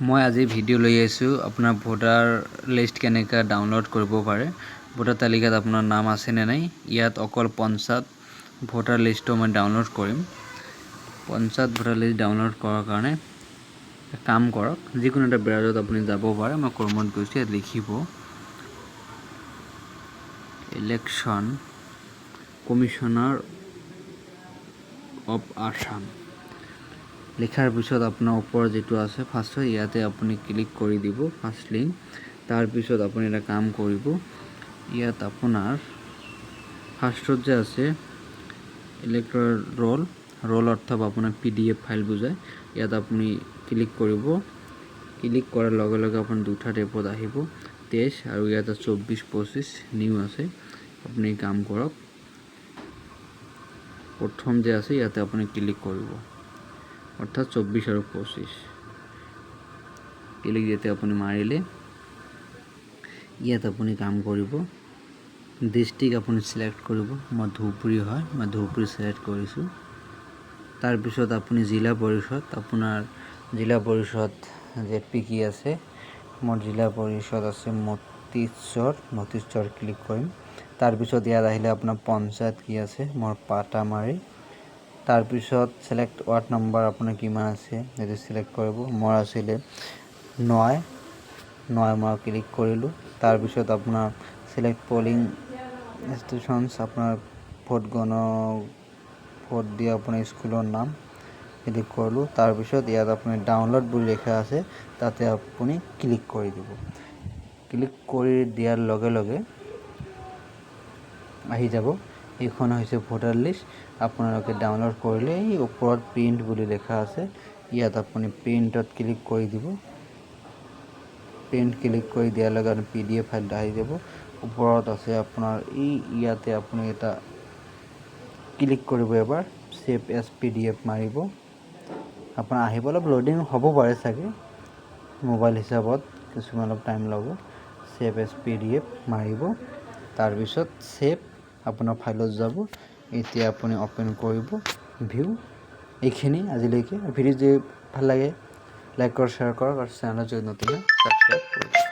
মই আজি ভিডিঅ' লৈ আহিছোঁ আপোনাৰ ভোটাৰ লিষ্ট কেনেকৈ ডাউনলোড কৰিব পাৰে। ভোটাৰ তালিকাত আপোনাৰ নাম আছে নে নাই, ইয়াত অকল পঞ্চায়ত ভোটাৰ লিষ্টটো মই ডাউনলোড কৰিম। পঞ্চায়ত ভোটাৰ লিষ্ট ডাউনলোড কৰাৰ কাৰণে কাম কৰক, যিকোনো এটা ব্ৰাউজাৰত আপুনি যাব পাৰে। মই ক্ৰমত গৈছোঁ, ইয়াত লিখিব ইলেকশ্যন কমিশনাৰ অফ আসাম। লিখাৰ পিছত আপোনাৰ ওপৰত যেটো আছে ফাৰ্ষ্ট ইয়াতে আপুনি ক্লিক কৰি দিব ফাৰ্ষ্ট লিংক। তাৰপিছত আপুনি এটা কাম কৰিব, ইয়াত আপোনাৰ ফাৰ্ষ্টত যে আছে ইলেক্টৰ ৰোল অৰ্থাৎ আপোনাৰ PDF ফাইল বুজায়। ইয়াত আপুনি ক্লিক কৰিব। ক্লিক কৰাৰ লগে লগে আপোনাৰ দুটা টেবত আহিব, 23 আৰু ইয়াতে 24-25 নিউ আছে। আপুনি কাম কৰক, প্ৰথম যে আছে ইয়াতে আপুনি ক্লিক কৰিব, অৰ্থাৎ 24 আৰু 25 ক্লিক যেতে আপুনি মাৰিলে ইয়াত আপুনি কাম কৰিব। ডিস্ট্ৰিক্ট আপুনি সিলেক্ট কৰিব, মই ধুবুৰী হয়, মই ধুবুৰী সিলেক্ট কৰিছোঁ। তাৰপিছত আপুনি জিলা পৰিষদ, আপোনাৰ জিলা পৰিষদ ZP কি আছে, মোৰ জিলা পৰিষদ আছে মতিশ্বৰ ক্লিক কৰিম। তাৰপিছত ইয়াত আহিলে আপোনাৰ পঞ্চায়ত কি আছে, মোৰ পাটামাৰী। তাৰপিছত সিলেক্ট ৱাৰ্ড নম্বৰ আপোনাৰ কিমান আছে সেইটো সিলেক্ট কৰিব। মোৰ আছিলে 9 মই ক্লিক কৰিলোঁ। তাৰপিছত আপোনাৰ সিলেক্ট পলিং ষ্টেচনছ, আপোনাৰ ভোট দিয়া আপোনাৰ স্কুলৰ নাম ক্লিক কৰিলোঁ। তাৰপিছত ইয়াত আপুনি ডাউনলোড বুলি লিখা আছে, তাতে আপুনি ক্লিক কৰি দিব। ক্লিক কৰি দিয়াৰ লগে লগে আহি যাব, এইখন হৈছে ভোটাৰ লিষ্ট। আপোনালোকে ডাউনলোড কৰিলে এই ওপৰত প্ৰিণ্ট বুলি লিখা আছে, ইয়াত আপুনি প্ৰিণ্টত ক্লিক কৰি দিব। প্ৰিণ্ট ক্লিক কৰি দিয়াৰ লগে লগে PDF ফাইল আহি যাব। ওপৰত আছে আপোনাৰ ইয়াতে আপুনি এটা ক্লিক কৰিব, এবাৰ সেভ এজ PDF মাৰিব। আপোনাৰ আহিব অলপ লোডিং হ'ব পাৰে চাগে, মোবাইল হিচাপত কিছুমান অলপ টাইম ল'ব। সেভ এজ PDF মাৰিব, তাৰপিছত সেভ আপোনাৰ ফাইলত যাব। এতিয়া আপুনি ওপেন কৰিব ভিউ। এইখিনি আজিলৈকে ভিডিঅ' যদি ভাল লাগে লাইক কৰক, শ্বেয়াৰ কৰক আৰু চেনেলত যদি নতুন হয় সাবস্ক্ৰাইব কৰক।